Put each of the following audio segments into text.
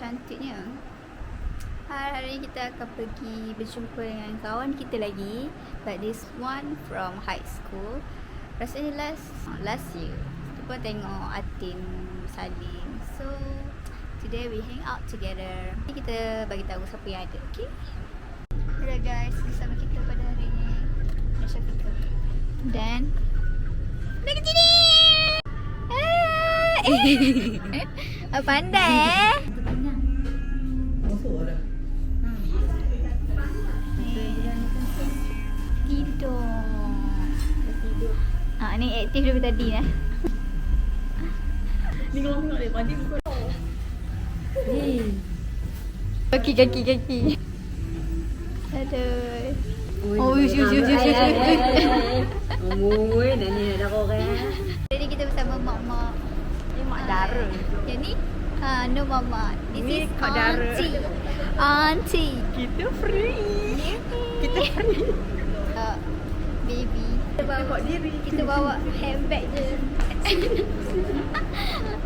cantiknya. Hari ni kita akan pergi berjumpa dengan kawan kita lagi, but this one from high school. Rasanya last year kita pun tengok Atin Salim. So today we hang out together. Ni kita bagi tahu siapa yang ada. Okay. Hello guys, bersama kita pada hari ni Syafika dan lagi sini. Pandai tidur. Ni aktif daripada tadi lah. Ni ngomong dia pagi pukul. Kaki. Aduh. Oi, dah ni dah orang. Jadi kita bersama mak-mak. Mak dara. Yang ni no mama. Ni This is Kak Dara. Auntie. Kita free. Kita free. Baby. Kita bawa handbag je.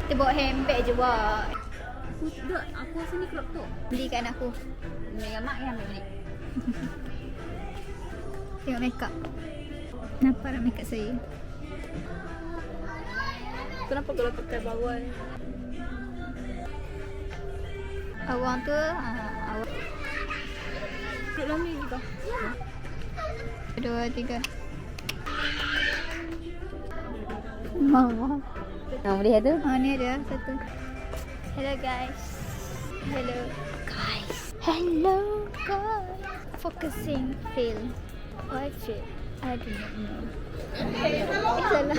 Kita bawa handbag je buat. Tak, aku rasa ni crop top. Belikan aku. Dengan mak yang beli. Tengok makeup. Nampak tak makeup saya? Kenapa kalau pakai bawang? Awang tu awang. Duduk dalam ni juga. 2, 3. Mama. Boleh tu? Ni ada satu. Hello guys. Hello guys. Hello guys. Focusing film. What film? I do not know. Salah.